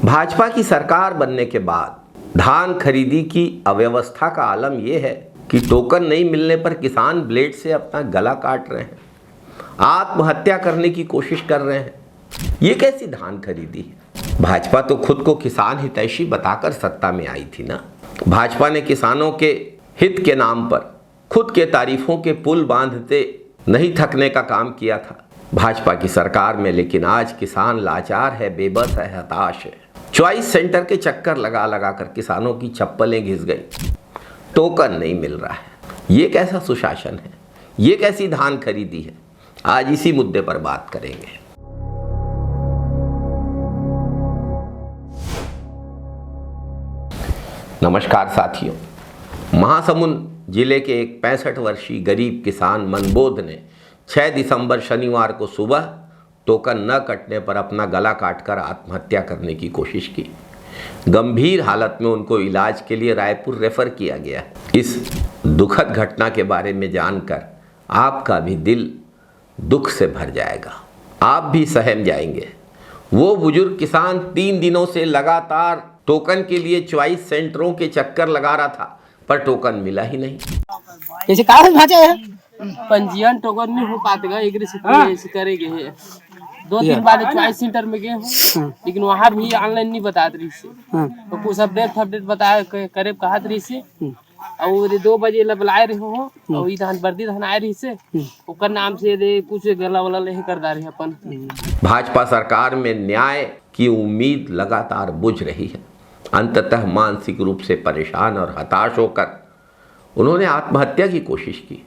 भाजपा की सरकार बनने के बाद धान खरीदी की अव्यवस्था का आलम यह है कि टोकन नहीं मिलने पर किसान ब्लेड से अपना गला काट रहे हैं, आत्महत्या करने की कोशिश कर रहे हैं। ये कैसी धान खरीदी है? भाजपा तो खुद को किसान हितैषी बताकर सत्ता में आई थी ना। भाजपा ने किसानों के हित के नाम पर खुद के तारीफों के पुल बांधते नहीं थकने का काम किया था भाजपा की सरकार में। लेकिन आज किसान लाचार है, बेबस है, हताश है। चॉइस सेंटर के चक्कर लगा लगा कर किसानों की चप्पलें घिस गई, टोकन नहीं मिल रहा है। ये कैसा सुशासन है? ये कैसी धान खरीदी है? आज इसी मुद्दे पर बात करेंगे। नमस्कार साथियों, महासमुंद जिले के एक 65 वर्षीय गरीब किसान मनबोध ने 6 दिसंबर शनिवार को सुबह टोकन न कटने पर अपना गला काटकर आत्महत्या करने की कोशिश की। गंभीर हालत में उनको इलाज के लिए रायपुर रेफर किया गया। इस दुखद घटना के बारे में जानकर आपका भी दिल दुख से भर जाएगा, आप भी सहम जाएंगे। वो बुजुर्ग किसान 3 दिनों से लगातार टोकन के लिए चॉइस सेंटरों के चक्कर लगा रहा था, पर टोकन मिला ही नहीं। कैसे कागज भांजे है? पंजीयन टोकन नहीं हो पातेगा, एक ऐसे करेंगे है। 2-3 बार चॉइस सेंटर में गए हूँ, लेकिन वहाँ भी ऑनलाइन नहीं बता रही से। तो कुछ अपडेट बताया करे कहा रही से। और 2 बजे बुलाए रहे हो और धान बर्दी धान आए रही से, ओकर नाम से दे कुछ गला वाला ले कर दा रहे अपन। भाजपा सरकार में न्याय की उम्मीद लगातार बुझ रही है। अंततः मानसिक रूप से परेशान और हताश होकर उन्होंने आत्महत्या की कोशिश की।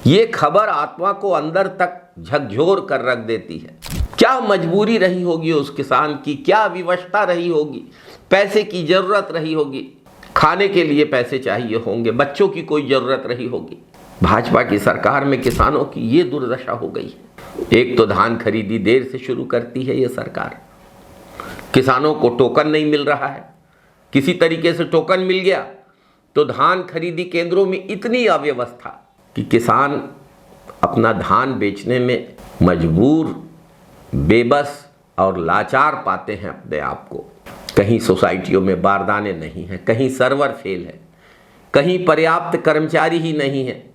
ये खबर आत्मा को अंदर तक झकझोर कर रख देती है। क्या मजबूरी रही होगी उस किसान की, क्या विवशता रही होगी, पैसे की जरूरत रही होगी, खाने के लिए पैसे चाहिए होंगे, बच्चों की कोई जरूरत रही होगी। भाजपा की सरकार में किसानों की ये दुर्दशा हो गई है। एक तो धान खरीदी देर से शुरू करती है ये सरकार, किसानों को टोकन नहीं मिल रहा है। किसी तरीके से टोकन मिल गया तो धान खरीदी केंद्रों में इतनी अव्यवस्था कि किसान अपना धान बेचने में मजबूर, बेबस और लाचार पाते हैं अपने आप को। कहीं सोसाइटियों में बारदाने नहीं हैं, कहीं सर्वर फेल है, कहीं पर्याप्त कर्मचारी ही नहीं है।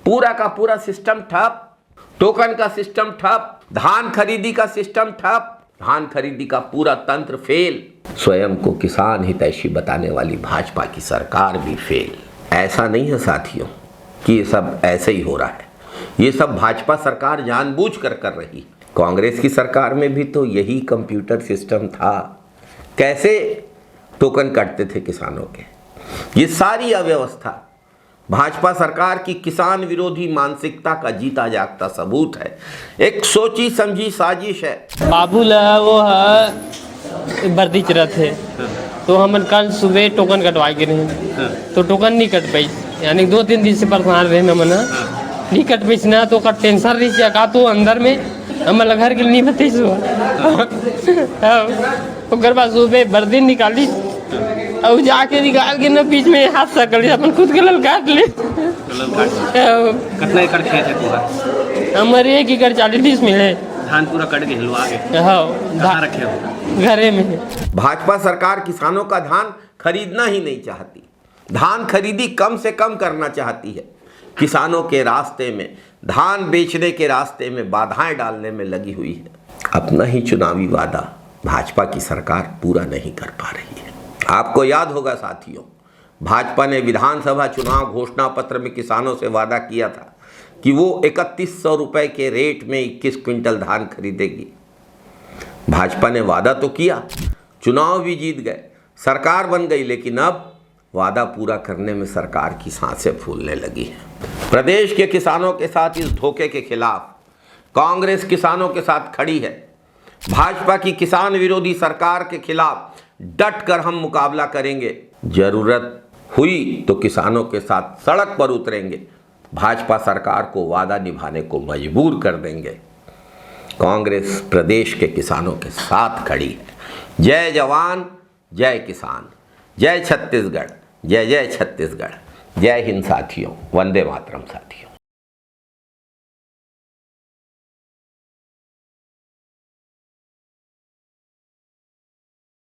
पूरा का पूरा सिस्टम ठप, टोकन का सिस्टम ठप, धान खरीदी का सिस्टम ठप, धान खरीदी का पूरा तंत्र फेल। स्वयं को किसान हितैषी बताने वाली भाजपा की सरकार भी फेल। ऐसा नहीं है साथियों कि ये सब ऐसे ही हो रहा है, ये सब भाजपा सरकार जानबूझकर कर रही है। कांग्रेस की सरकार में भी तो यही कंप्यूटर सिस्टम था। कैसे टोकन कटते थे किसानों के। ये सारी अव्यवस्था भाजपा सरकार की किसान विरोधी मानसिकता का जीता जागता सबूत है। एक सोची समझी साजिश है। बाबूला वो है बर्दी चरत है, तो हम कल सुबह टोकन कटवा के रहे, तो टोकन नहीं कट पाई। यानी 2-3 दिन से परेशान रहे न मना नहीं कट पाई ना, तो का टेंशन रही से का तो अंदर में हमारे घर के नहीं बते सो। तो घर बाद सुबह बर्दी निकाली और जाके निकाल के ना बीच में हाथ सकल अपन खुद के लल काट ले। कितना एकड़ खेत है पूरा? हमारे 1 एकड़ 40 में है। धान पूरा कट के हिलवा के हाँ रखे हो घरे में। भाजपा सरकार किसानों का धान खरीदना ही नहीं चाहती, धान खरीदी कम से कम करना चाहती है। किसानों के रास्ते में, धान बेचने के रास्ते में बाधाएं डालने में लगी हुई है। अपना ही चुनावी वादा भाजपा की सरकार पूरा नहीं कर पा रही है। आपको याद होगा साथियों, भाजपा ने विधानसभा चुनाव घोषणा पत्र में किसानों से वादा किया था कि वो 3100 रुपए के रेट में 21 क्विंटल धान खरीदेगी। भाजपा ने वादा तो किया, चुनाव भी जीत गए, सरकार बन गई, लेकिन अब वादा पूरा करने में सरकार की सांसें फूलने लगी हैं। प्रदेश के किसानों के साथ इस धोखे के खिलाफ कांग्रेस किसानों के साथ खड़ी है। भाजपा की किसान विरोधी सरकार के खिलाफ डट कर हम मुकाबला करेंगे। जरूरत हुई तो किसानों के साथ सड़क पर उतरेंगे, भाजपा सरकार को वादा निभाने को मजबूर कर देंगे। कांग्रेस प्रदेश के किसानों के साथ खड़ी है। जय जवान, जय किसान, जय छत्तीसगढ़, जय जय छत्तीसगढ़। जय हिंद साथियों, वंदे मातरम साथियों।